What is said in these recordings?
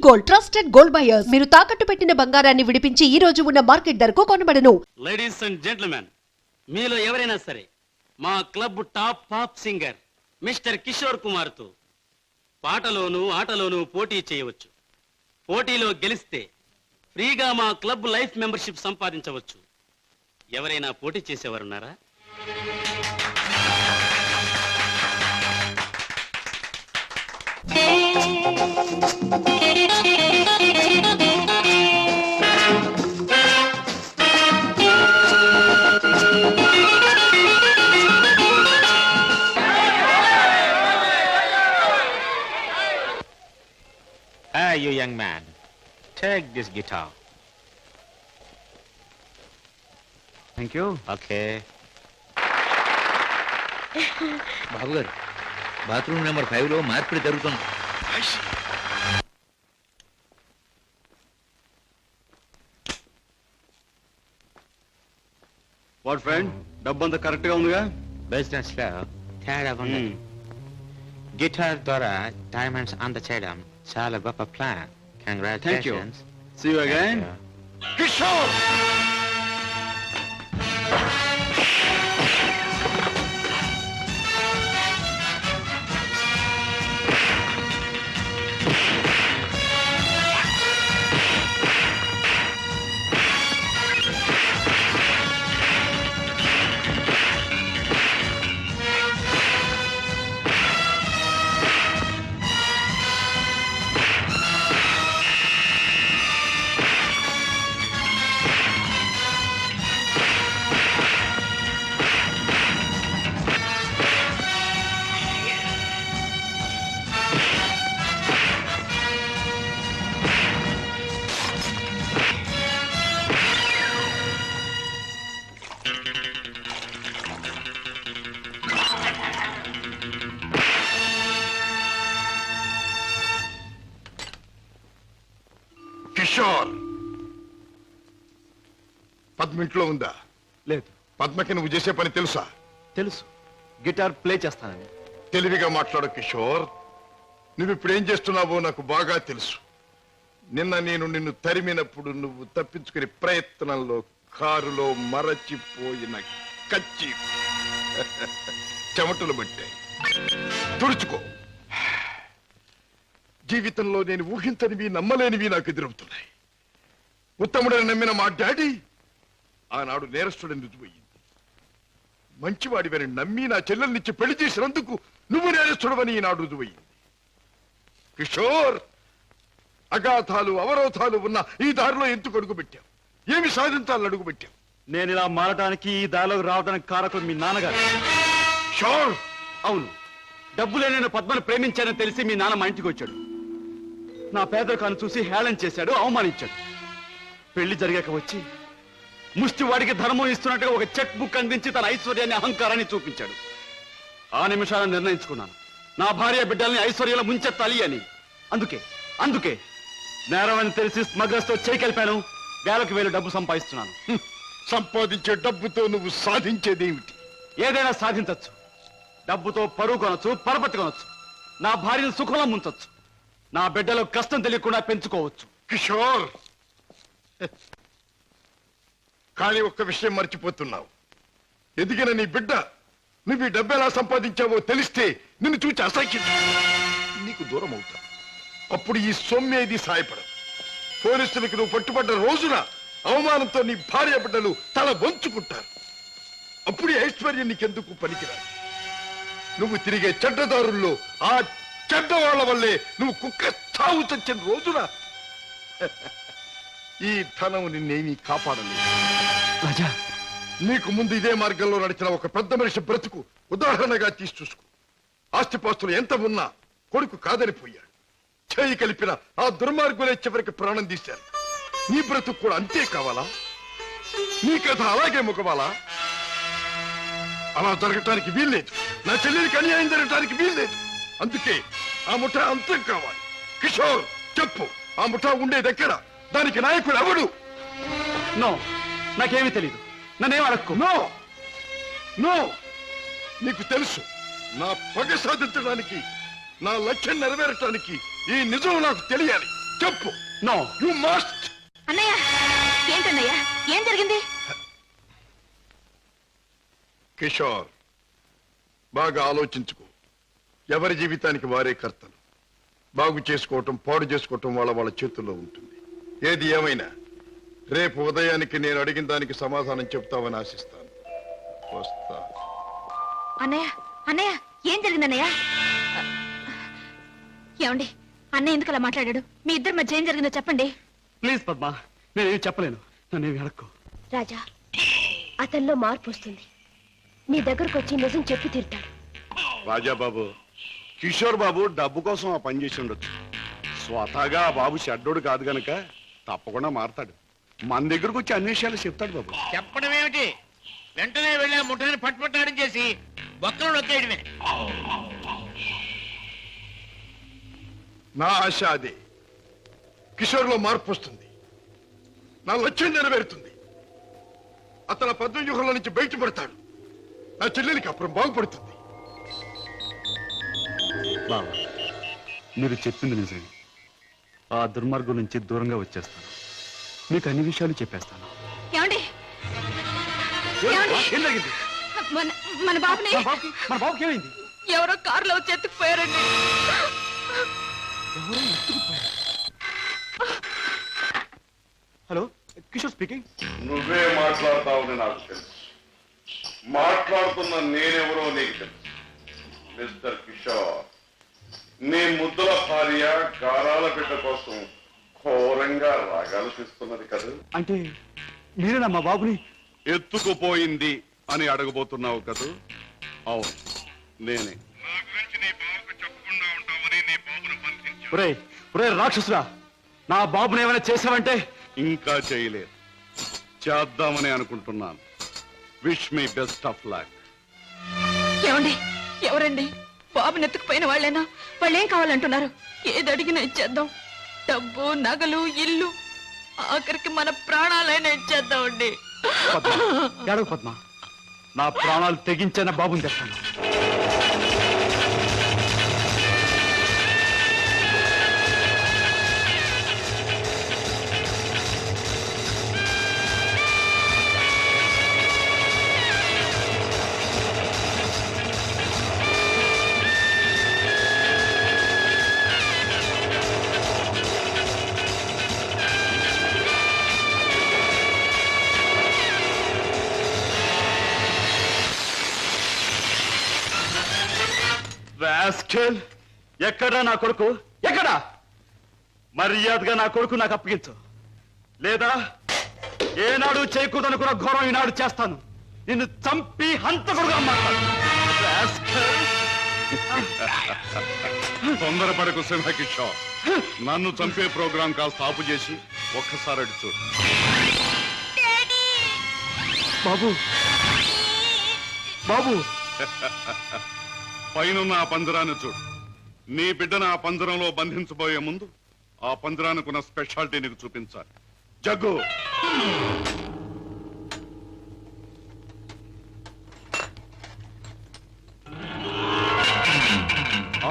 Gold, trusted gold buyers. మీరు తాకట్టు పెట్టిన బంగారాన్ని విడిపించి ఈ రోజు ఉన్న మార్కెట్ ధరకు కొనబడను. లేడీస్ అండ్ జెంట్మెన్, మీలో ఎవరైనా సరే మా club top pop singer mister Kishore Kumar తో పాటలోను ఆటలోను పోటీ చేయవచ్చు. పోటీలో గెలిస్తే ఫ్రీగా మా క్లబ్ లైఫ్ మెంబర్షిప్ సంపాదించవచ్చు. ఎవరైనా పోటీ చేసేవారున్నారా? Hey, you young man, take this guitar. Thank you. Okay. బాబు గారు, బాత్రూమ్ నెంబర్ 5లో మార్పిడి జరుగుతుంది. వాట్ ఫ్రెండ్, డబ్బంతా కరెక్ట్ గా ఉందిగా? Business లో తేడా ఉంది. గిటార్ ద్వారా డైమండ్స్ అందచేయడం చాలా గొప్ప plan. Thank you. Congratulations. See you again. Kishore, Kishore, పద్మింట్లో ఉందా? లేదు. పద్మకి నువ్వు చేసే పని తెలుసా? తెలుసు, గిటార్ ప్లే చేస్తానని. తెలివిగా మాట్లాడు కిషోర్. నువ్వు ఇప్పుడు ఏం చేస్తున్నావో నాకు బాగా తెలుసు. నిన్న నేను నిన్ను తరిమినప్పుడు నువ్వు తప్పించుకునే ప్రయత్నంలో కారులో మరచిపోయిన కచ్చి చెమటలు పట్టాయి. తుడుచుకో. జీవితంలో నేను ఊహించనివి నమ్మలేనివి నాకు ఎదురవుతున్నాయి. ఉత్తముడని నమ్మిన మా డాడీ ఆనాడు నేరస్తుడని రుజువయ్యింది. మంచివాడివని నమ్మి నా చెల్లెల్నిచ్చి పెళ్లి చేసినందుకు నువ్వు నేరస్తుడవని ఈనాడు రుజువయ్యింది. కిషోర్, అగాధాలు అవరోధాలు ఉన్న ఈ దారిలో ఎందుకు అడుగు పెట్టావు? ఏమి సాధించాలని అడుగు పెట్టావు? నేను ఇలా మారటానికి, ఈ దారిలోకి రావడానికి కారకులు మీ నాన్నగారు. కిషోర్, అవును, డబ్బులే నేను పద్మను ప్రేమించానని తెలిసి మీ నాన్న మా ఇంటికి వచ్చాడు. నా పేదరికాన్ని చూసి హేళన చేశాడు, అవమానించాడు. పెళ్లి జరిగాక వచ్చి ముష్టి వాడికి ధర్మం ఇస్తున్నట్టుగా ఒక చెక్ బుక్ అందించి తన ఐశ్వర్యాన్ని, అహంకారాన్ని చూపించాడు. ఆ నిమిషాలను నిర్ణయించుకున్నాను, నా భార్య బిడ్డల్ని ఐశ్వర్యంలో ముంచెత్తాలి అని. అందుకే నేరం అని తెలిసి స్మగ్లర్స్ తో చేయి కలిపాను. వేలకు వేలు డబ్బు సంపాదిస్తున్నాను. సంపాదించే డబ్బుతో నువ్వు సాధించేదేమిటి? ఏదైనా సాధించచ్చు. డబ్బుతో పరువు కొనొచ్చు, పరపతి కొనొచ్చు. నా భార్యను సుఖంలో ముంచొచ్చు. నా బిడ్డలో కష్టం తెలియకుండా పెంచుకోవచ్చు. కిషోర్, కానీ ఒక్క విషయం మర్చిపోతున్నావు. ఎదిగిన నీ బిడ్డ నువ్వు ఈ డబ్బు ఎలా సంపాదించావో తెలిస్తే నిన్ను చూచి అసహ్యం నీకు దూరం అవుతా. అప్పుడు ఈ సొమ్మేది సాయపడదు. పోలీసులకు నువ్వు పట్టుబడ్డ రోజున అవమానంతో నీ భార్య బిడ్డలు తల వంచుకుంటారు. అప్పుడు ఈ ఐశ్వర్యం నీకెందుకు పనికిరాదు. నువ్వు తిరిగే చెడ్డదారుల్లో ఆ చెడ్డవాళ్ల వల్లే నువ్వు కుక్క చావు చచ్చిన రోజున ఈ ధనం నిన్నేమీ కాపాడలేదు. రాజా, నీకు ముందు ఇదే మార్గంలో నడిచిన ఒక పెద్ద మనిషి బ్రతుకు ఉదాహరణగా తీసి చూసుకో. ఆస్తిపాస్తులు ఎంత ఉన్నా కొడుకు కాదని పోయాడు. చేయి కలిపిన ఆ దుర్మార్గులే చివరికి ప్రాణం తీశారు. నీ బ్రతుకు కూడా అంతే కావాలా? నీ కథ అలాగే ముగవాలా? అలా జరగటానికి వీల్లేదు. నా చెల్లెలికి అన్యాయం జరగటానికి వీల్లేదు. అందుకే ఆ ముఠా అంతం కావాలి. కిషోర్, చెప్పు, ఆ ముఠా ఉండేదెక్కడ? దానికి నాయకుడు ఎవడు? నో, నాకేమీ తెలీదు. నన్నేం అడక్కు. నో నో, నీకు తెలుసు. నా పగ సాధించడానికి, నా లక్ష్యం నెరవేరటానికి ఈ నిజం నాకు తెలియాలి. చెప్పు. నో. You must. అన్నయ్య ఏంటన్నయ్య ఏం జరిగింది? కిషోర్, బాగా ఆలోచించుకో. ఎవరి జీవితానికి వారే కర్తలు. బాగు చేసుకోవటం, పాడు చేసుకోవటం వాళ్ళ చేతుల్లో ఉంటుంది. ఏది ఏమైనా రేపు ఉదయానికి నేను అడిగిన దానికి సమాధానం చెప్తావని ఆశిస్తాను. వస్తా. అన్నయ్య అన్నయ్య ఏం జరిగిందన్నయ్య? ఏమండి అన్నయ్య ఎందుకు అలా మాట్లాడాడు? మీ ఇద్దరి మధ్య ఏం జరిగిందో చెప్పండి. ప్లీజ్ పద్మ, నేనేం చెప్పలేను. నన్నేమి అడక్కు. రాజా, అతనిలో మార్పు వస్తుంది. నీ దగ్గరకు వచ్చి నిజం చెప్పి తీరుతాడు. రాజాబాబు, కిషోర్ బాబు డబ్బు కోసం ఆ పని చేసి ఉండొచ్చు. స్వతహాగా ఆ బాబు షడ్డోడు కాదు గనక తప్పకుండా మారతాడు. మన దగ్గరకు వచ్చి అన్ని విషయాలు చెప్తాడు బాబు. చెప్పడం ఏమిటి? వెంటనే వెళ్ళి ఆ ముఠాన్ని పట్టుపట్టాడం చేసి బొక్కలు నొక్కేయడమే. నా ఆశ అదే. కిషోర్లో మార్పు వస్తుంది. నా లక్ష్యం నెరవేరుతుంది. అతను పద్మవ్యూహంలో నుంచి బయటపడతాడు. నా చెల్లెలికి అప్పుడు బాగుపడుతుంది. బావ, మీరు చెప్పింది నిజమే. ఆ దుర్మార్గం నుంచి దూరంగా వచ్చేస్తాను. మీకు అన్ని విషయాలు చెప్పేస్తాను. ఏమండి ఏమండి? ఏం జరిగింది? మన బాబుని మన బాబుకి ఏమైంది? ఎవరో కారులో వచ్చి ఎత్తుకుపోయారండి. Hello, Kishore speaking. నువ్వే మాట్లాడతావని నాకు తెలుసు. మాట్లాడుతున్న నేనెవరో నీకు తెలుసు. మిస్టర్ కిషోర్, నీ ముద్దుల భార్య గారాల బిడ్డ కోసం ఘోరంగా రాగాలు తీస్తున్నది కదా. అంటే మీరేనా మా బాబుని ఎత్తుకుపోయింది అని అడగబోతున్నావు కదూ? అవును, నేనే. ఒరే రాక్షసురా, నా బాబుని ఏమైనా చేసావంటే? ఇంకా చేయలేదు, చేద్దామని అనుకుంటున్నాను. Wish me best of luck. ఏమండి ఎవరండి? బాబుని ఎత్తుకుపోయిన వాళ్ళేనా? వాళ్ళేం కావాలంటున్నారు? ఏది అడిగినా ఇచ్చేద్దాం. డబ్బు, నగలు, ఇల్లు, ఆఖరికి మన ప్రాణాలైనా ఇచ్చేద్దామండి. ఏడవ పద్మ, నా ప్రాణాలు తెగించిన బాబుని తెస్తాను. రాస్కెల్, ఎక్కడా నా కొడుకు? ఎక్కడా? మర్యాదగా నా కొడుకు నాకు అప్పగించు, లేదా ఏనాడు చేయకూడదనుకున్న ఘోరం ఈనాడు చేస్తాను. నిన్ను చంపి హంతకుడుగా మాట్లాడు. తొందరపడకు సింహకిషోర్. నన్ను చంపే ప్రోగ్రాం కాస్త ఆపు చేసి ఒక్కసారి అడి చూడు. బాబు, బాబు, పైనున్న ఆ పంజరాన్ని చూడు. నీ బిడ్డను ఆ పంజరంలో బంధించబోయే ముందు ఆ పంజరానికున్న స్పెషాలిటీ నీకు చూపించాలి. జగ్గు,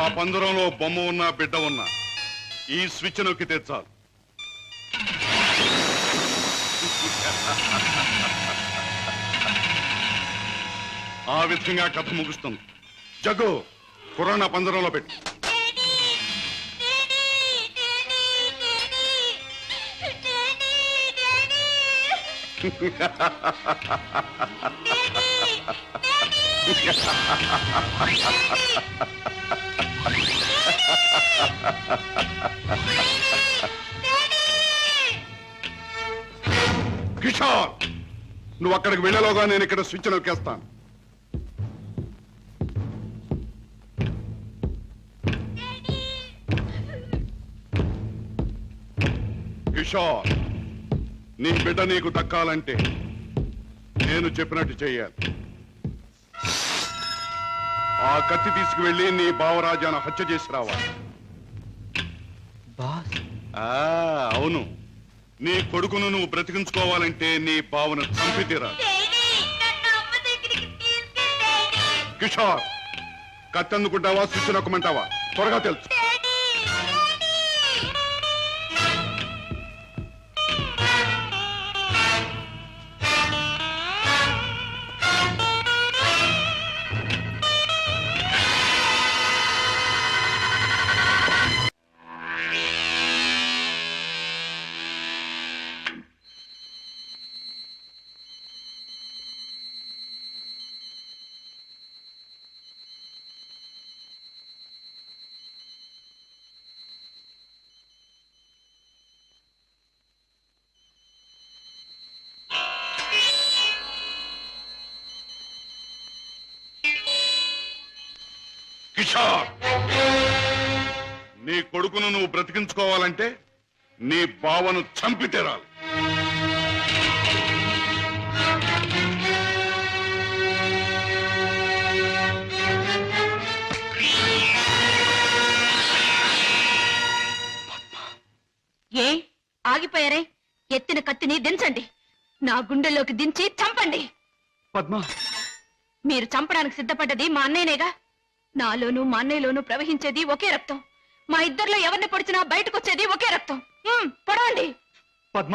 ఆ పంజరంలో బొమ్మ ఉన్న బిడ్డ ఉన్న ఈ స్విచ్ నొక్కితే చాలు. ఆ విధంగా కథ ముగుస్తుంది. జగ్గు, కుర్రాన్ని ఆ పంజరంలో పెట్టి. కిషోర్, నువ్వు అక్కడికి వెళ్ళలోగా నేను ఇక్కడ స్విచ్ నొక్కేస్తాను. కిషోర్, నీ బిడ్డ నీకు దక్కాలంటే నేను చెప్పినట్టు చెయ్యాలి. ఆ కత్తి తీసుకువెళ్ళి నీ బావరాజాను హత్య చేసి రావాలి. అవును, నీ కొడుకును నువ్వు బ్రతికించుకోవాలంటే నీ బావను చంపి తీరాలి. కిషోర్, కత్తి అందుకుంటావా, స్విచ్ నొక్కమంటావా? త్వరగా తెలుసు. కిషోర్, నీ కొడుకును నువ్వు బ్రతికించుకోవాలంటే నీ బావను చంపి తీరాలి. ఏ ఆగిపోయారే? ఎత్తిన కత్తిని దించండి, నా గుండెల్లోకి దించి చంపండి. పద్మ, మీరు చంపడానికి సిద్ధపడ్డది మా అన్నయ్యనేగా. నాలోనూ మా అన్నయ్యలోనూ ప్రవహించేది ఒకే రక్తం. మా ఇద్దరిలో ఎవరిని పొడిచినా బయటకొచ్చేది ఒకే రక్తం. పొడవండి. పద్మ,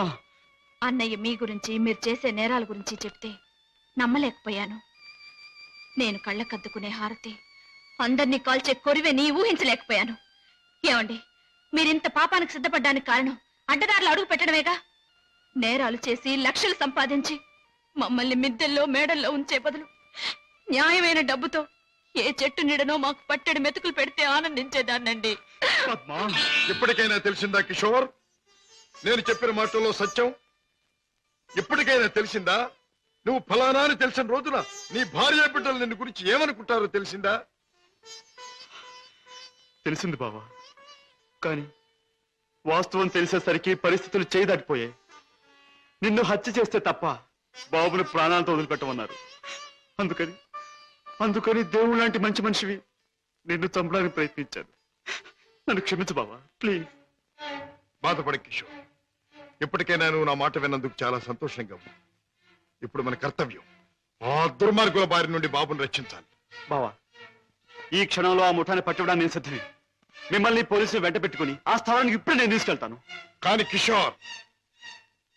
అన్నయ్య మీ గురించి, మీరు చేసే నేరాల గురించి చెప్తే నమ్మలేకపోయాను. నేను కళ్ళకద్దుకునే హారతి, అందర్నీ కాల్చే కొరివెని ఊహించలేకపోయాను. ఏమండి, మీరింత పాపానికి సిద్ధపడ్డానికి కారణం అడ్డదారులు అడుగు పెట్టడమేగా. నేరాలు చేసి లక్షలు సంపాదించి మమ్మల్ని మిద్దెల్లో మేడల్లో ఉంచే బదులు న్యాయమైన డబ్బుతో ఏ చెట్టు నీడనో మాకు పట్టెడు మెతుకులు పెడితే ఆనందించేదాన్నండి. పద్మ, ఇప్పటికైనా తెలిసిందా కిషోర్ నేను చెప్పిన మాటల్లో సత్యం? ఇప్పటికైనా తెలిసిందా? నువ్వు ఫలానా అని తెలిసిన రోజున నీ భార్య బిడ్డలు నిన్ను గురించి ఏమనుకుంటారో తెలిసిందా? తెలిసింది బావా, కానీ వాస్తవం తెలిసేసరికి పరిస్థితులు చేయదాటిపోయాయి. నిన్ను హత్య చేస్తే తప్ప బాబుని ప్రాణాలతో వదిలిపెట్టమన్నారు. అందుకని దేవుడు లాంటి మంచి మనిషివి నిన్ను చంపడానికి ప్రయత్నించాను. నన్ను క్షమించు బావా, ప్లీజ్. బాధపడి కిషోర్, ఇప్పటికైనా నువ్వు నా మాట విన్నందుకు చాలా సంతోషంగా ఉంది. ఇప్పుడు మన కర్తవ్యం ఆ దుర్మార్గుల బారి నుండి బాబుని రక్షించాలి. బావా, ఈ క్షణంలో ఆ ముఠాన్ని పట్టుకోవడానికి నేను సిద్ధమే. మిమ్మల్ని పోలీసులు వెంట పెట్టుకుని ఆ స్థానానికి ఇప్పుడే నేను తీసుకెళ్తాను. కానీ కిషోర్,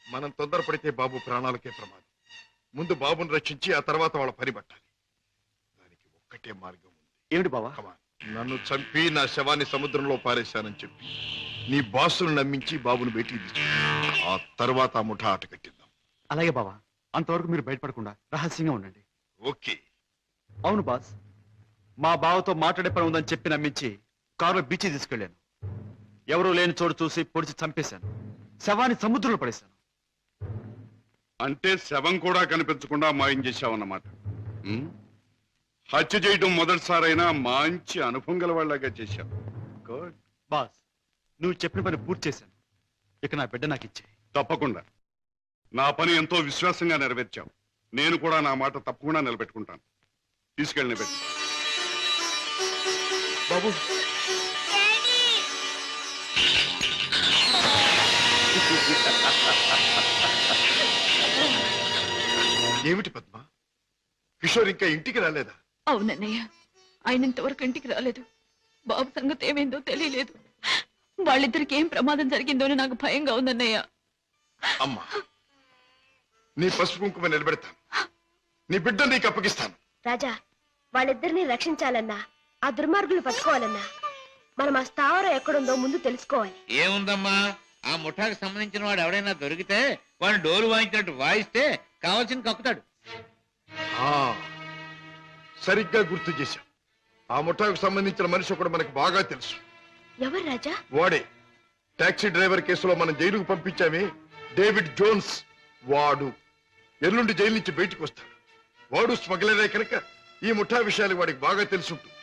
మనం తొందరపడితే బాబు ప్రాణాలకే ప్రమాదం. ముందు బాబుని రక్షించి ఆ తర్వాత వాళ్ళ పని పట్టాలి. దానికి ఒక్కటే మార్గం ఉంది. ఏమిటి బావా? నన్ను చంపి నా శవాన్ని సముద్రంలో పారేశానని చెప్పి నీ బాసును నమ్మించి బాబును బయటికి తీసు. ఆ తర్వాత ఆ ముఠా ఆట కట్టిద్దాం. అలాగే బావా, అంతవరకు మీరు బయటపడకుండా రహస్యంగా ఉండండి. ఓకే. అవును బాస్, మా బావతో మాట్లాడే పని ఉందని చెప్పి నమ్మించి కారులో బీచ్ తీసుకెళ్లాను. ఎవరూ లేని చోటు చూసి పొడిచి చంపేశాను. శవాన్ని సముద్రంలో పడేశాను. అంటే శవం కూడా కనిపించకుండా మాయం చేశావన్నమాట. హత్య చేయడం మొదటిసారైనా మంచి అనుభవం గల వాళ్ళగా చేశావు. గుడ్. బాస్, నువ్వు చెప్పిన పని పూర్తి చేశాను. ఇక నా బిడ్డ నాకు ఇచ్చే. తప్పకుండా. నా పని ఎంతో విశ్వాసంగా నెరవేర్చావు. నేను కూడా నా మాట తప్పకుండా నిలబెట్టుకుంటాను. తీసుకెళ్ళి నిలబెట్టు. బాబు, ఏమిటి పద్మ, కిషోర్ ఇంకా ఇంటికి రాలేదా? అవునన్నయ్య, ఆయన ఇంతవరకు ఇంటికి రాలేదు. బాబు సంగతి ఏమైందో తెలియలేదు. వాళ్ళిద్దరికి ఏం ప్రమాదం జరిగిందో అని నాకు భయంగా ఉందన్నయ్య. అమ్మా, నీ పసుపు కుంకుమ నిలబెడతాను. నీ బిడ్డ నీకు అప్పగిస్తాను. రాజా, వాళ్ళిద్దరిని రక్షించాలన్నా, ఆ దుర్మార్గులు పట్టుకోవాలన్నా మనం ఆ స్థావరం ఎక్కడుందో ముందు తెలుసుకోవాలి. ఏముందమ్మా, ఆ ముఠాకు సంబంధించిన వాడు ఎవడైనా దొరికితే వాడిని డోలు వాయించినట్టు వాయిస్తే కావాల్సింది కక్కుతాడు. సరిగ్గా గుర్తు చేశాం. ఆ ముఠాకు సంబంధించిన మనిషి ఒకడు మనకు బాగా తెలుసు. ఎవరు రాజా? వాడే టాక్సీ డ్రైవర్ కేసులో మనం జైలుకు పంపించామే, డేవిడ్ జోన్స్. వాడు ఎల్లుండి జైలు నుంచి బయటకు వస్తాడు. వాడు స్మగ్లరే కనుక ఈ ముఠా విషయాలు వాడికి బాగా తెలుసుంటుంది.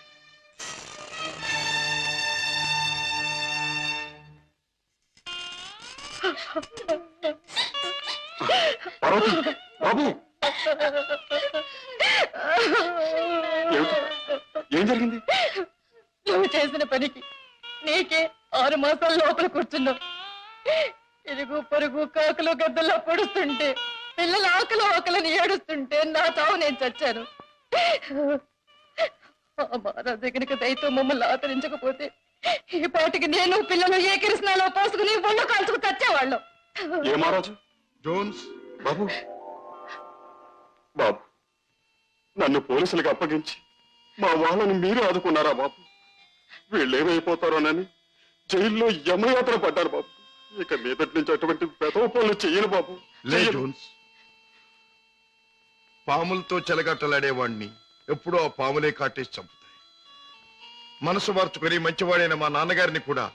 బాబు, ఏం జరిగింది? నువ్వు చేసిన పనికి నీకే 6 మాసాల లోపల కూర్చున్నావు. ఇరుగు పొరుగు కాకులు గద్దల్లో పొడుస్తుంటే, పిల్లల ఆకలిని ఏడుస్తుంటే నా తావు నేను చచ్చాను. మహారాజు కనుక దయతో మమ్మల్ని ఆదరించకపోతే ఈ పాటికి నేను పిల్లలు ఏ కృష్ణాలో పోసుకుని ఒళ్ళు కాల్చుకు చచ్చేవాళ్ళం. ఏ మహారాజు? జోన్స్, బాబు, బాబు, నన్ను పోలీసులకు అప్పగించి మా వాళ్ళని మీరు ఆదుకున్నారా బాబు? వీళ్ళేమైపోతారోనని జైల్లో యమయాత్ర పడ్డారు బాబు. ఇక మీదటి నుంచి అటువంటి పెదవ పనులు చెయ్యను బాబు. లే జోన్స్, పాములతో చెలగట్టలాడేవాణ్ణి ఎప్పుడూ ఆ పాములే కాటేసి చంపుతాయి. మనసు మార్చుకొని మంచివాడైన మా నాన్నగారిని కూడా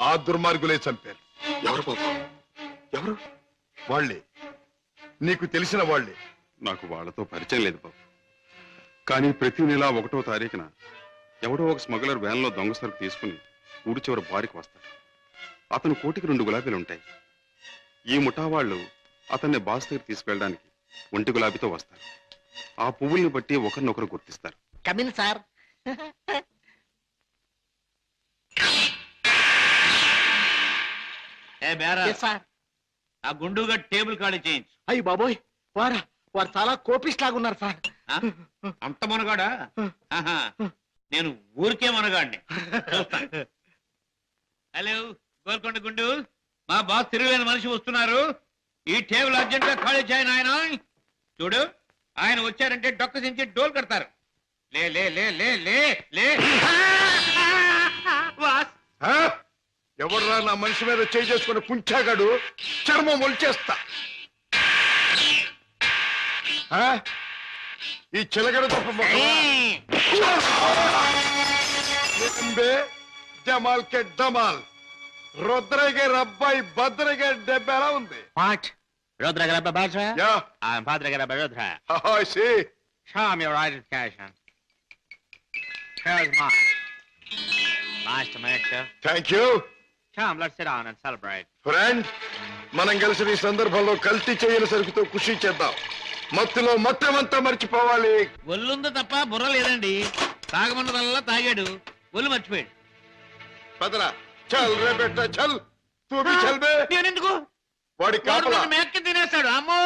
ఆ దుర్మార్గులే చంపారు. ఎవరు బాబు? ఎవరు? వాళ్లే, నీకు తెలిసిన వాళ్లే. నాకు వాళ్ళతో పరిచయం లేదు బాబు. కానీ ప్రతి నెల 1వ తారీఖున ఎవడో ఒక స్మగ్లర్ వ్యాన్లో దొంగ సరుకు తీసుకుని ఊడి చివరి బారికి వస్తాడు. అతను కోటికి 2 గులాబీలు ఉంటాయి. ఈ ముఠా వాళ్ళు అతన్ని బాస్ దగ్గర తీసుకెళ్ళడానికి 1 గులాబీతో వస్తారు. ఆ పువ్వుల్ని బట్టి ఒకరినొకరు గుర్తిస్తారు. Come in sir. ఏ బేరా సార్, ఆ గుండుగా టేబుల్ ఖాళీ చేయించు. అయ్యి బాబోయ్, వారు చాలా కోపిస్ట్ లాగున్నారు సార్. ఆ? అంత మునగాడా? ఆహా, నేను ఊరికే మునగాడిని. చూస్తాను. హలో గోల్కొండ గుండు, మా బాస్ తిరుగులేని మనిషి వస్తున్నారు. ఈ టేబుల్ అర్జెంట్ గా ఖాళీ చేయను. ఆయన చూడు, ఆయన వచ్చారంటే డొక్క దించి డోల్ కడతారు. లే లే లే లే లే లే. బాస్, ఎవర్రా నా మనిషి మీద చేయి చేసుకుని కుంచాగాడు? చర్మం ఒలిచేస్తా. ఈ చిలగడ తప్ప జమాల్ కే డమాల్. రుద్రయ్య గారి అబ్బాయి భద్రయ్య గారి దెబ్బ ఎలా ఉంది? What? Rudra Garaba Bajra? Yeah. I'm Padre Garaba Rudra. I see. Show me your identification. Here's mine. Nice to meet you. Thank you. Come, let's sit down and celebrate. Friend, మనం కలిసి ఈ సందర్భంలో కల్తీ చేయని సరుకుతో ఖుషి చేద్దాం. మత్తులో మొత్తమంతా మర్చిపోవాలి. ఒళ్ళుందో తప్ప బుర్ర లేదండి. తాగమన్నదల్లా తాగాడు, ఒళ్ళు మర్చిపోయాడు. పదరా, చల్ రే బెట్ట, చల్. తూ భీ చల్ బే. నేనెందుకు? వాడి కాపలా. మేక్కి తినేస్తాడు. అమ్మో.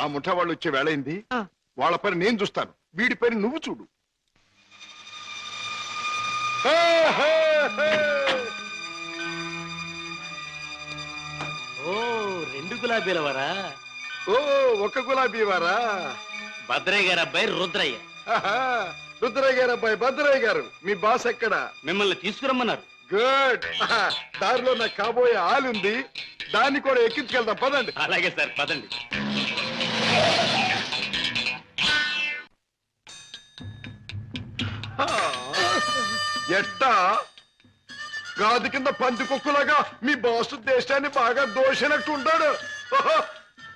ఆ ముఠా వాళ్ళు వచ్చే వేళైంది. వాళ్ళ పని నేను చూస్తాను, వీడి పని నువ్వు చూడు. ఓ 2 గులాబీల వరా? ఓ 1 గులాబీ వారా? భద్రయ్య గారి అబ్బాయి రుద్రయ్య. రుద్రయ్య గారు అబ్బాయి భద్రయ్య గారు. మీ బాస్ ఎక్కడ? మిమ్మల్ని తీసుకురమ్మన్నారు. గుడ్. దారిలో నాకు కాబోయే ఆలుంది, దాన్ని కూడా ఎక్కించుకెళ్దాం. పదండి. అలాగే సార్, పదండి. ఎట్టా గాది కింద పంది కుక్కులాగా మీ బాసు దేశాన్ని బాగా దోషినట్టు ఉంటాడు.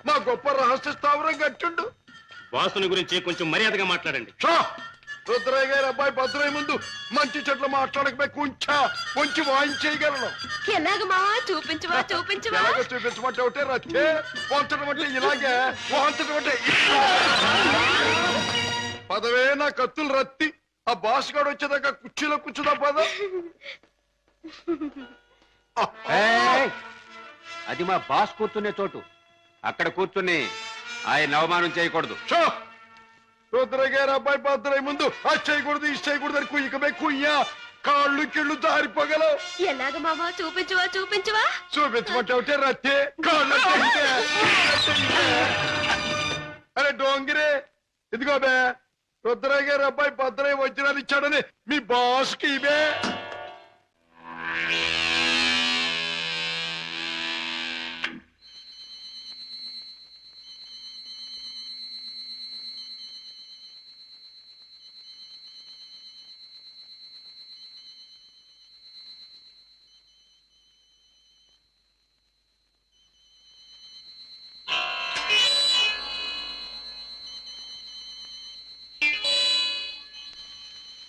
మా గొప్ప రహస్య స్థావరం కట్టుండు. బాసుని గురించి కొంచెం మర్యాదగా మాట్లాడండి. రుద్రయ్య గారి అబ్బాయి భద్రయ్య ముందు మంచి చెట్లు మాట్లాడకపోయి కొంచెం వాయించేయగలను. ఎలాగ మావా? చూపించవా చూపించవా? ఎలాగో చూపించమంటే ఒకటే రచ్చే, వంచడం అంటే ఇలాగే, వాంచడం అంటే పదవే నా కత్తులు రత్తి. ఆ బాస్ గాడు వచ్చేదాకా కుర్చీలో కూర్చుదా పద. అది మా బాస్ కూర్చునే చోటు. అక్కడ కూర్చుని ఆయన అవమానం చేయకూడదు. రుద్రయ్య గారి అబ్బాయి భద్రయ్య ముందు అది చేయకూడదు, ఇది చేయకూడదు అని కుయ్యకమే కుయ్యా, కాళ్ళు కిళ్ళు జారిపోగలవు. ఎలాగ మావా? చూపించవా చూపించవా? చూపించమంటే ఒకటే రత్తే, కాళ్ళు అరే డోంగిరే, ఇదిగో బే రుద్రయ్య గారి అబ్బాయి భద్రయ్య వజ్రాలు ఇచ్చాడని మీ బాస్ కి ఇవే.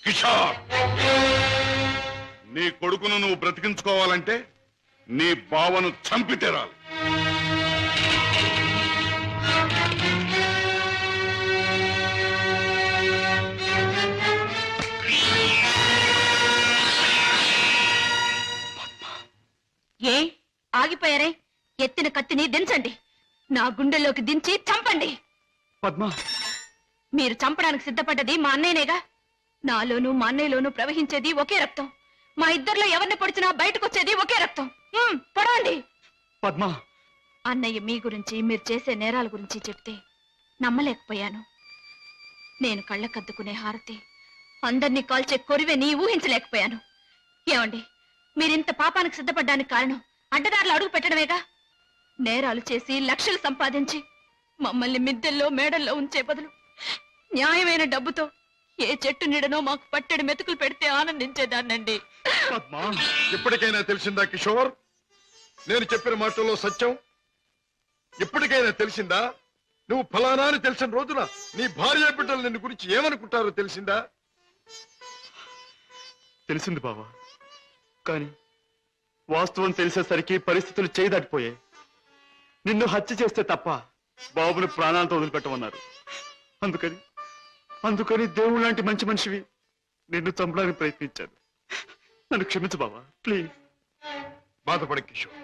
కిషోర్, నీ కొడుకును నువ్వు బ్రతికించుకోవాలంటే నీ బావను చంపి తీరాలి. ఏ ఆగిపోయారే? ఎత్తిన కత్తిని దించండి, నా గుండెల్లోకి దించి చంపండి. పద్మ, మీరు చంపడానికి సిద్ధపడ్డది మా అన్నయ్యనేగా. నాలోనూ మా అన్నయ్యలోనూ ప్రవహించేది ఒకే రక్తం. మా ఇద్దరిలో ఎవరిని పొడిచినా బయటకు వచ్చేది ఒకే రక్తం. పొడవండి. పద్మ, అన్నయ్య మీ గురించి, మీరు చేసే నేరాల గురించి చెప్తే నమ్మలేకపోయాను. నేను కళ్ళకద్దుకునే హారతి, అందరినీ కాల్చే కొరివే నీ ఊహించలేకపోయాను. ఏమండి, మీరింత పాపానికి సిద్ధపడ్డానికి కారణం అడ్డదారులు అడుగు పెట్టడమేగా. నేరాలు చేసి లక్షలు సంపాదించి మమ్మల్ని మిద్దెల్లో మేడల్లో ఉంచే బదులు న్యాయమైన డబ్బుతో ఏ చెట్టు నీడనో మాకు పట్టెడు మెతుకులు పెడితే ఆనందించేదాన్నండి. ఇప్పటికైనా తెలిసిందా కిషోర్? నేను చెప్పిన మాటల్లో సత్యం ఇప్పటికైనా తెలిసిందా? నువ్వు ఫలానా అని తెలిసిన రోజున నీ భార్య బిడ్డలు నిన్ను గురించి ఏమనుకుంటారో తెలిసిందా? తెలిసింది బావా. కానీ వాస్తవం తెలిసేసరికి పరిస్థితులు చేయదాటిపోయాయి. నిన్ను హత్య చేస్తే తప్ప బాబుని ప్రాణాలతో వదిలిపెట్టమన్నారు. అందుకని దేవుడు లాంటి మంచి మనిషివి నిన్ను చంపడానికి ప్రయత్నించాను. నన్ను క్షమించు బావా, ప్లీజ్. బాధపడ కిషోర్,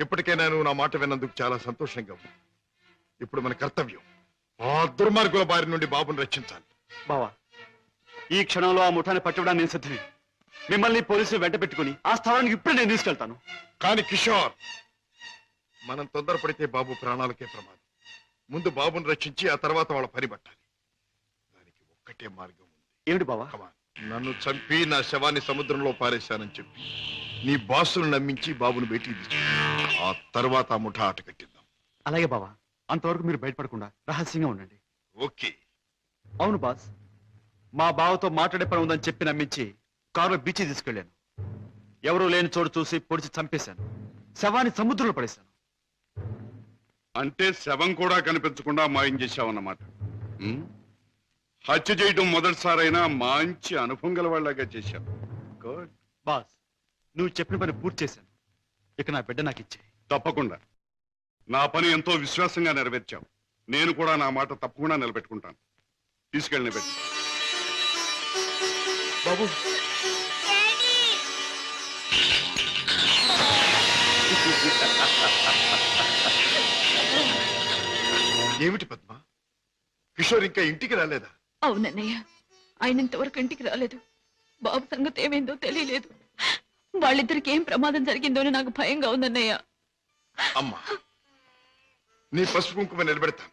ఇప్పటికైనా నువ్వు నా మాట విన్నందుకు చాలా సంతోషంగా ఉంది. ఇప్పుడు మన కర్తవ్యం ఆ దుర్మార్గుల బారి నుండి బాబుని రక్షించాలి. బావా, ఈ క్షణంలో ఆ ముఠాన్ని పట్టుకోవడానికి నేను సిద్ధమే. మిమ్మల్ని పోలీసులు వెంట పెట్టుకుని ఆ స్థానానికి ఇప్పుడే నేను తీసుకెళ్తాను. కానీ కిషోర్, మనం తొందరపడితే బాబు ప్రాణాలకే ప్రమాదం. ముందు బాబుని రక్షించి ఆ తర్వాత వాళ్ళ పని పట్టాలి. దానికి ఒక్కటే మార్గం ఉంది. ఏమిటి బావా? నన్ను చంపి నా శవాన్ని సముద్రంలో పారేశానని చెప్పి నీ బాసును నమ్మించి బాబును బయటికి తీసు. ఆ తర్వాత ఆ ముఠా ఆట కట్టిద్దాం. అలాగే బావా, అంతవరకు మీరు బయటపడకుండా రహస్యంగా ఉండండి. ఓకే. అవును బాస్, మా బావతో మాట్లాడే పని ఉందని చెప్పి నమ్మించి కారులో బీచ్ తీసుకెళ్లాను. ఎవరూ లేని చోటు చూసి పొడిచి చంపేశాను. శవాన్ని సముద్రంలో పడేశాను. అంటే శవం కూడా కనిపించకుండా మాయం చేశావన్నమాట. హత్య చేయడం మొదటిసారైనా మంచి అనుభవం గల వాళ్ళగా చేశావు. గుడ్. బాస్, నువ్వు చెప్పిన పని పూర్తి చేశాను. ఇక నా బిడ్డ నాకు ఇచ్చే. తప్పకుండా. నా పని ఎంతో విశ్వాసంగా నెరవేర్చావు. నేను కూడా నా మాట తప్పకుండా నిలబెట్టుకుంటాను. తీసుకెళ్ళి నిలబెట్టు. బాబు, ఏమిటి పద్మ, కిషోర్ ఇంకా ఇంటికి రాలేదా? అవునన్నయ్య, ఆయన ఇంతవరకు ఇంటికి రాలేదు. బాబు సంగతి ఏమైందో తెలియలేదు. వాళ్ళిద్దరికి ఏం ప్రమాదం జరిగిందో నాకు భయంగా ఉందన్నయ్య. అమ్మా, నీ పసుపు కుంకుమ నిలబెడతాను.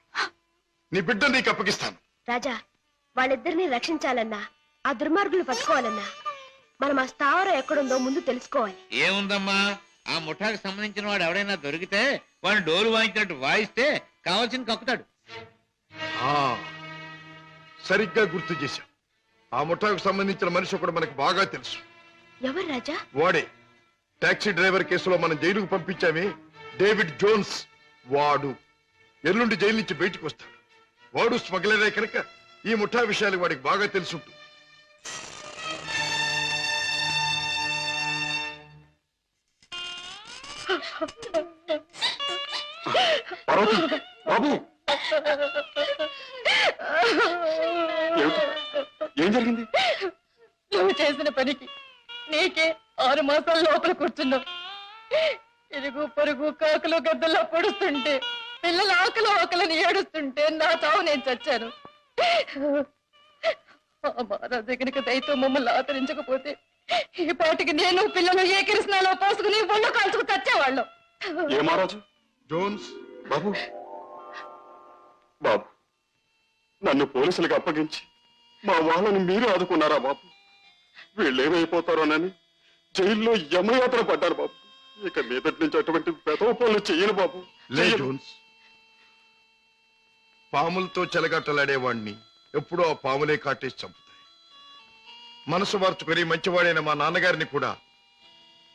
నీ బిడ్డ నీకు అప్పగిస్తాను. రాజా, వాళ్ళిద్దరిని రక్షించాలన్నా ఆ దుర్మార్గులు పట్టుకోవాలన్నా మనం ఆ స్థావరం ఎక్కడుందో ముందు తెలుసుకోవాలి. ఏముందమ్మా, ఆ ముఠాకి సంబంధించిన వాడు ఎవడైనా దొరికితే వాడు డోలు వాయించినట్టు వాయిస్తే కావాల్సింది కక్కుతాడు. సరిగ్గా గుర్తు చేశాం. ఆ ముఠాకు సంబంధించిన మనిషి ఒకడు మనకు బాగా తెలుసు. ఎవరు రాజా? వాడే టాక్సీ డ్రైవర్ కేసులో మనం జైలుకు పంపించామే, డేవిడ్ జోన్స్. వాడు ఎల్లుండి జైలు నుంచి బయటకు వస్తాడు. వాడు స్మగ్లరే కనుక ఈ ముఠా విషయాలు వాడికి బాగా తెలుసుంటుంది. బాబు, ఏం జరిగింది? నువ్వు చేసిన పనికి నీకే 6 మాసాల లోపల కూర్చున్నావు. ఇరుగు పొరుగు కాకులు గద్దల్లో పొడుస్తుంటే, పిల్లలు ఆకలిని ఏడుస్తుంటే నా చావు నేను చచ్చాను. మహారాజు కనుక దయతో మమ్మల్ని ఆదరించకపోతే ఈ పాటికి నేను పిల్లలు ఏ కృష్ణాలో పోసుకుని ఒళ్ళు కాల్చుకు చచ్చేవాళ్ళం. ఏ మహారాజు? జోన్స్ బాబు, బాబు, నన్ను పోలీసులకు అప్పగించి మా వాళ్ళని మీరు ఆదుకున్నారా బాబు? వీళ్ళేమైపోతారోనని జైల్లో యమయాత్ర పడ్డారు బాబు. ఇక మీదటి నుంచి అటువంటి పెదవ పనులు చెయ్యను బాబు. లే జోన్స్, పాములతో చెలగట్టలాడేవాణ్ణి ఎప్పుడూ ఆ పాములే కాటేసి చంపుతాయి. మనసు మార్చుకొని మంచివాడైన మా నాన్నగారిని కూడా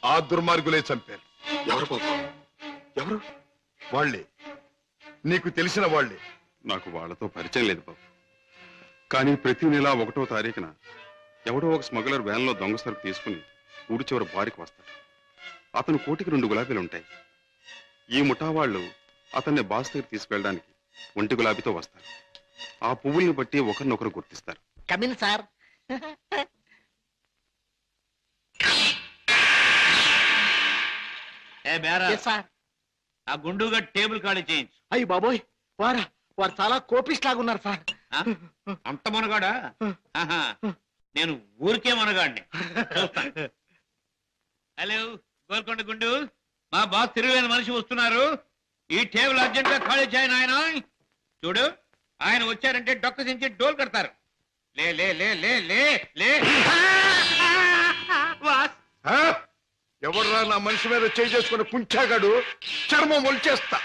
ఆ దుర్మార్గులే చంపారు. ఎవరు బాబు? ఎవరు? వాళ్లే, నీకు తెలిసిన వాళ్లే. నాకు వాళ్ళతో పరిచయం లేదు బాబు. కానీ ప్రతి నెల 1వ తారీఖున ఎవడో ఒక స్మగ్లర్ వ్యాన్లో దొంగ సరుకు తీసుకుని ఊడి చివరి బారికి వస్తాడు. అతను కోటికి 2 గులాబీలు ఉంటాయి. ఈ ముఠా వాళ్ళు అతన్ని బాస్ దగ్గర తీసుకెళ్ళడానికి 1 గులాబీతో వస్తారు. ఆ పువ్వుల్ని బట్టి ఒకరినొకరు గుర్తిస్తారు. Come in sir. ఏ బేరా సార్, ఆ గుండుగా టేబుల్ ఖాళీ చేయించు. అయ్యి బాబోయ్, వారు చాలా కోపిస్ట్ లాగా ఉన్నారు సార్. ఆ? అంత మనగాడా? ఆహా, నేను ఊరికే మనగాడిని. చూస్తాను. హలో గోల్కొండ గుండు, మా బాస్ తిరుగులేని మనిషి వస్తున్నారు. ఈ టేబుల్ అర్జెంట్ గా ఖాళీ చేయను. ఆయన చూడు, ఆయన వచ్చారంటే డొక్క దించి డోల్ కడతారు. లే లే లే లే లే లే. బాస్, ఆ? ఎవర్రా నా మనిషి మీద చేయి చేసుకుని కుంచాగాడు? చర్మం ఒలిచేస్తా.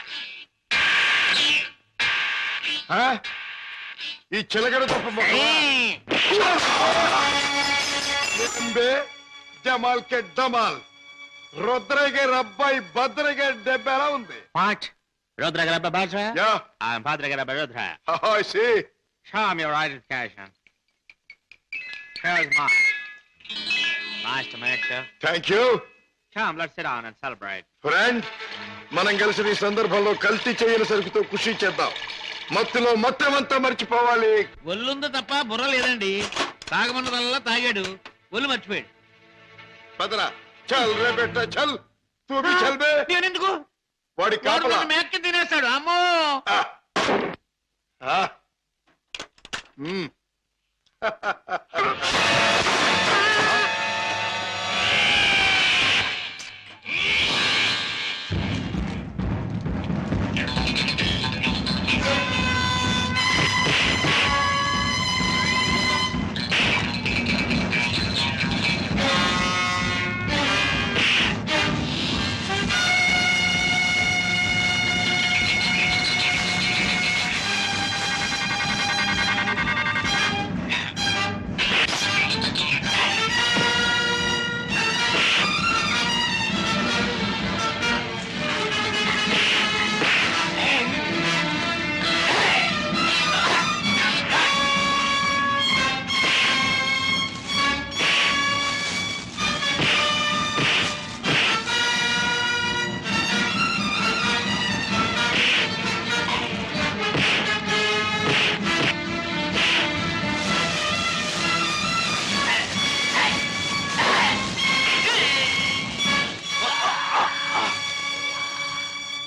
ఆ? ఈ చిలగడ తప్ప జమాల్ కే డమాల్. రుద్రయ్య గారి అబ్బాయి భద్రయ్య గారి దెబ్బ ఎలా ఉంది? What? Rudra Grabba Bajra? Yeah. I'm Padre Grabba Rudra. I see. Show me your identification. Here's mine. Nice to meet you. Thank you. Come, let's sit down and celebrate. Friend, మనం కలిసి ఈ సందర్భంలో కల్తీ చేయని సరుకుతో ఖుషి చేద్దాం. మత్తులో మొత్తమంతా మర్చిపోవాలి. ఒళ్ళుంది తప్ప బుర్ర లేదండి. తాగమన్నదల్లా తాగాడు, ఒళ్ళు మర్చిపోయాడు. పదరా, చల్ రే బెట్ట, చల్. తూ భీ చల్ బే. నేనెందుకు? వాడి కాపలా. మేక్కి తినేస్తాడు. అమ్మో. ఆ. మ్మ్.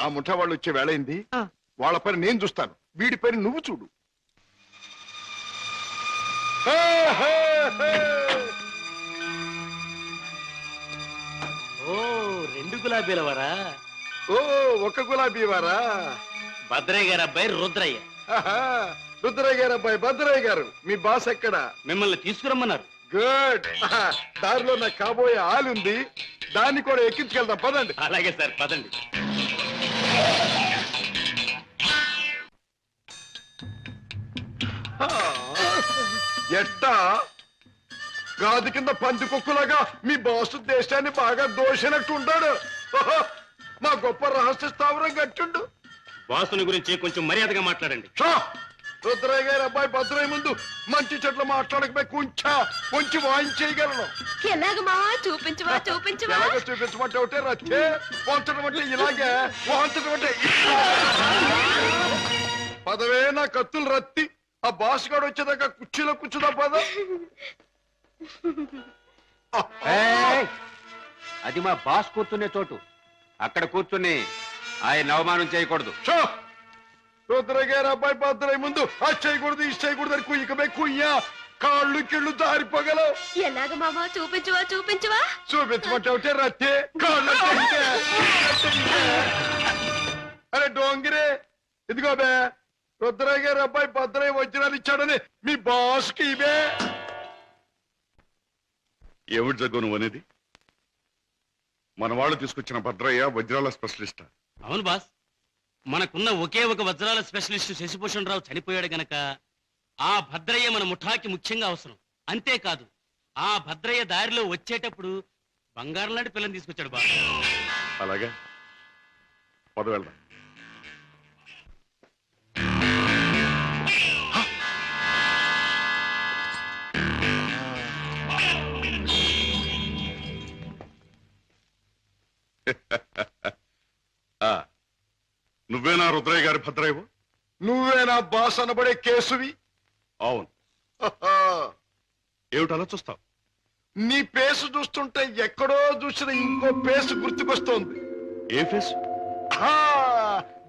ఆ ముఠా వాళ్ళు వచ్చే వేళైంది. వాళ్ళ పని నేను చూస్తాను, వీడి పని నువ్వు చూడు. ఓ 2 గులాబీల వారా? ఓ, ఒక గులాబీ వారా? భద్రయ్య గారి అబ్బాయి రుద్రయ్య. ఆహా, రుద్రయ్య గారు అబ్బాయి భద్రయ్య గారు. మీ బాస్ ఎక్కడ? మిమ్మల్ని తీసుకురమ్మన్నారు. గుడ్. దారిలో నాకు కాబోయే ఆలుంది, దాన్ని కూడా ఎక్కించుకెళ్దాం. పదండి. అలాగే సార్, పదండి. ఎట్టా గాది కింద పంది కుక్కులాగా మీ బాసు దేశాన్ని బాగా దోషినట్టు ఉంటాడు. మా గొప్ప రహస్య స్థావరం కట్టిండు. బాసుని గురించి కొంచెం మర్యాదగా మాట్లాడండి. రుద్రయ్య గారి అబ్బాయి భద్రయ్య ముందు మంచి చెట్లు మాట్లాడకపోయి కొంచెం వాయించేయగలను. ఎలాగ మావా? చూపించవా చూపించవా? ఎలాగో చూపించమంటే ఒకటే రచ్చే, వంచడం అంటే ఇలాగే, వాంచడం అంటే పదవే నా కత్తులు రత్తి. ఆ బాస్ గాడు వచ్చేదాకా కుర్చీలో కూర్చుదా పద. అది మా బాస్ కూర్చునే చోటు. అక్కడ కూర్చుని ఆయన అవమానం చేయకూడదు. రుద్రయ్య గారి అబ్బాయి భద్రయ్య ముందు అది చేయకూడదు, ఇది చేయకూడదు అని కుయ్యకమే కుయ్యా, కాళ్ళు కిళ్ళు జారిపోగలవు. ఎలాగ మావా? చూపించవా చూపించవా? చూపించమంటే ఒకటే రత్తే, కాళ్ళు అరే డోంగిరే, ఇదిగో బే, రుద్రయ్య గారి అబ్బాయి భద్రయ్య వజ్రాలు ఇచ్చాడని మీ బాస్ కి ఇవే. ఏమిటి జగ్గు నువ్వు అనేది? మన వాళ్ళు తీసుకొచ్చిన భద్రయ్య వజ్రాల స్పెషలిస్ట్. అవును బాస్, మనకున్న ఒకే ఒక వజ్రాల స్పెషలిస్ట్ శశిభూషణ్ రావు చనిపోయాడు గనక ఆ భద్రయ్య మన ముఠాకి ముఖ్యంగా అవసరం. అంతేకాదు, ఆ భద్రయ్య దారిలో వచ్చేటప్పుడు బంగారం లాంటి పిల్లని తీసుకొచ్చాడు బాస్. అలాగే పద వెళ్దాం. నువ్వేనా రుద్రయ్య గారి భద్రయ్యవు? నువ్వేనా బాస్ అనబడే కేసువి? అవును. ఏమిటి అలా చూస్తావు? నీ పేసు చూస్తుంటే ఎక్కడో చూసిన ఇంకో పేసు గుర్తుకొస్తోంది. ఏ ఫేస్?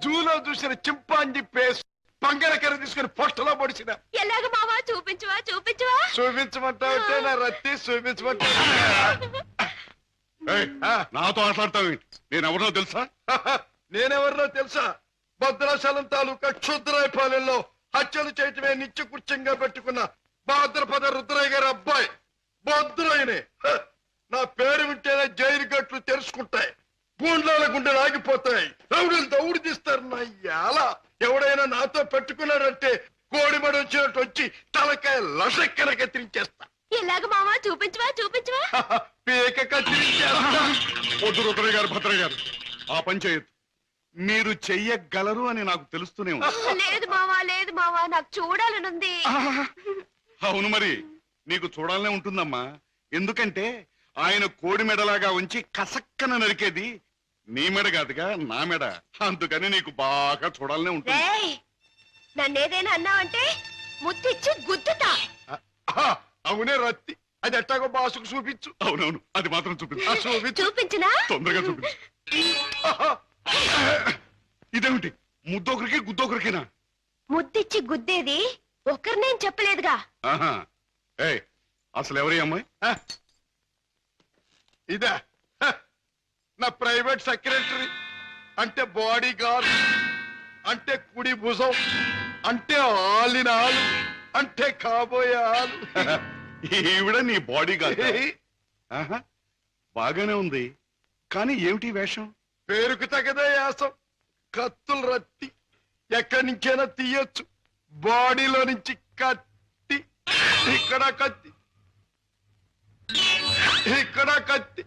జూలో చూసిన చింపాంజీ పేసు. పంగడకర తీసుకుని పొట్టలో పొడిచిన. ఎలాగ మావా చూపించవా చూపించవా? చూపించమంటావుంటే నా రత్తి చూపించమంటా. నాతో మాట్లాడతావు? నేనెవరినో తెలుసా? నేనెవరినో తెలుసా? భద్రాచలం తాలూకా క్షుద్రాయపాలెంలో హత్యలు చేయటమే నిత్య కృత్యంగా పెట్టుకున్న భాద్రపద రుద్రయ్య గారి అబ్బాయి భద్రయ్యనే. నా పేరు వింటేనే జైలు గట్లు తెరుచుకుంటాయి, గుండ్లాల గుండెలు ఆగిపోతాయి, రౌడీలు దౌడు తీస్తారు. నా యాల ఎవడైనా నాతో పెట్టుకున్నాడంటే కోడిమడి వచ్చినట్టు వచ్చి తలకాయ లసక్కన కత్తిరించేస్తా. ఎలాగ మావా చూపించవా చూపించవా? పీక కత్తిరించేస్తా. వద్దు రుద్రయ్య గారు, భద్రయ్య గారు, ఆ పని చేయొద్దు. మీరు చెయ్యగలరు అని నాకు తెలుస్తూనే ఉంది. లేదు మావా లేదు మావా, నాకు చూడాలనుంది. అవును, మరి నీకు చూడాలనే ఉంటుందమ్మా. ఎందుకంటే ఆయన కోడి మెడలాగా ఉంచి కసక్కన నరికేది నీ మెడ కాదుగా, నా మెడ. అందుకని నీకు బాగా చూడాలనే ఉంటుంది. రేయ్, నన్నేదైనా అన్నావంటే ముద్దిచ్చి గుద్దుతా. అవునే రత్తి, అది ఎట్టాగో బాసుకు చూపించు. అవునవును, అది మాత్రం చూపించు. చూపించు. చూపించినా? తొందరగా చూపించు. ఇదేమిటి, ముద్దొకరికి గుద్దొకరికినా? ముద్దిచ్చి గుద్దేది ఒకరినేం చెప్పలేదుగా. ఏయ్, అసలు ఎవరి అమ్మాయి? ఇదా నా ప్రైవేట్ సెక్రటరీ, అంటే బాడీ గార్డ్, అంటే కుడి భుజం, అంటే ఆలిన ఆలు, అంటే కాబోయే ఆలు. ఈవిడ నీ బాడీ గార్డ్? బాగానే ఉంది, కానీ ఏమిటి వేషం? పేరుకు తగదే యాసం. కత్తులు రత్తి ఎక్కడి నుంచైనా తీయొచ్చు. బాడీలో నుంచి కత్తి, ఇక్కడ కత్తి, ఇక్కడ కత్తి,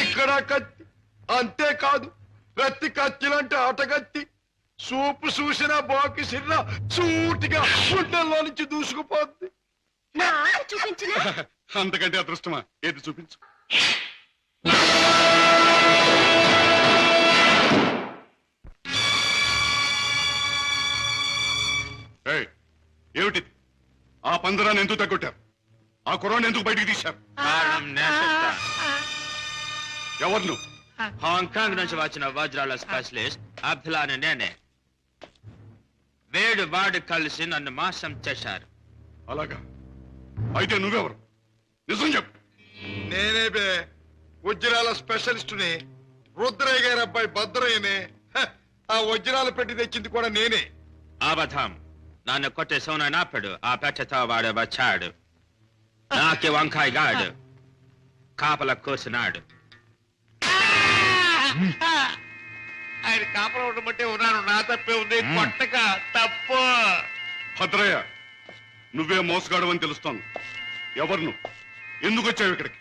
ఇక్కడ కత్తి. అంతేకాదు, రత్తి కత్తిలంటే ఆటగత్తి. సూపు చూసిన బాకి సిర్ర సూటిగా గుండెల్లో నుంచి దూసుకుపోద్ది. నా ఆట చూపించినా? అంతకంటే అదృష్టమా? ఏది చూపించు. ఏమిటి ఆ పందరాన్ని ఎందుకు తగ్గొట్టారు? ఆ కుర్రాన్ని ఎందుకు బయటికి తీశారు? ఎవరు నువ్వు? హాంకాంగ్ నుంచి వచ్చిన వజ్రాల స్పెషలిస్ట్ అబ్దుల్లా అని నేనే. వేడు వాడు కలిసి నన్ను మోసం చేశారు. అలాగా? అయితే నువ్వెవరు? నిజం చెప్పు. నేనే బే, వజ్రాల స్పెషలిస్టుని, రుద్రయ్య గారి అబ్బాయి భద్రయ్యనే. ఆ వజ్రాలు పెట్టి తెచ్చింది కూడా నేనే. అబద్ధం. నన్ను కొట్టే సోనప్పుడు ఆ పెట్టతో వాడు వచ్చాడు. నాకి వంకాయ గాడు కాపల కూర్చున్నాడు. ఆయన కాపలా ఉండమంటే ఉన్నాను, నా తప్పే ఉంది. కొట్టక తప్పు. భద్రయ్య, నువ్వే మోసగాడు అని తెలుస్తోంది. ఎవరు నువ్వు? ఎందుకు వచ్చావు ఇక్కడికి?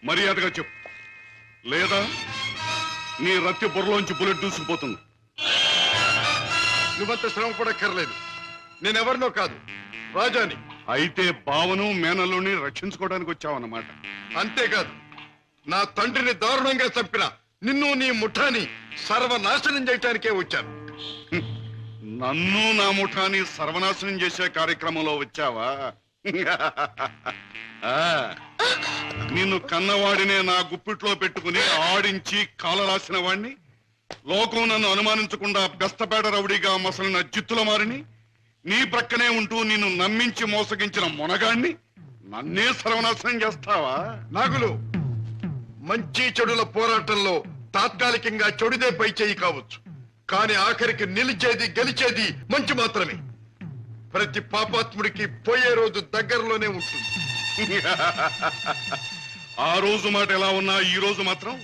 మర్యాదగా చెప్పు, లేదా నీ రత్తి బుర్రలోంచి బుల్లెట్ దూసుకుపోతుంది. నువ్వంత శ్రమ పడక్కర్లేదు. నేనెవరినో కాదు, రాజాని. అయితే బావను మేనల్లుని రక్షించుకోవడానికి వచ్చావన్నమాట. అంతేకాదు, నా తండ్రిని దారుణంగా చంపిన నిన్ను నీ ముఠాని సర్వనాశనం చేయటానికే వచ్చాను. నన్ను నా ముఠాని సర్వనాశనం చేసే కార్యక్రమంలో వచ్చావా? నిన్ను కన్నవాడినే నా గుప్పిట్లో పెట్టుకుని ఆడించి కాలరాసిన వాణ్ణి, లోకం నన్ను అనుమానించకుండా బెస్తపేట రౌడీగా మసలిన జిత్తుల మారిని, నీ ప్రక్కనే ఉంటూ నిన్ను నమ్మించి మోసగించిన మొనగాణ్ణి నన్నే సర్వనాశనం చేస్తావా? నాగులు, మంచి చెడుల పోరాటంలో తాత్కాలికంగా చెడుదే పై చేయి కావచ్చు, కానీ ఆఖరికి నిలిచేది గెలిచేది మంచి మాత్రమే. ప్రతి పాపాత్ముడికి పోయే రోజు దగ్గరలోనే ఉంటుంది. ఆ రోజు మాట ఎలా ఉన్నా ఈ రోజు మాత్రం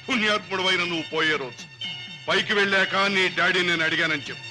పుణ్యాత్ముడు అయిన నువ్వు పోయే రోజు. పైకి వెళ్ళాక నీ డాడీ నేను అడిగానని చెప్పు.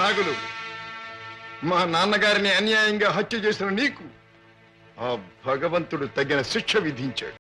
నాగులు, మా నాన్నగారిని అన్యాయంగా హత్య చేసిన నీకు ఆ భగవంతుడు తగిన శిక్ష విధించాడు.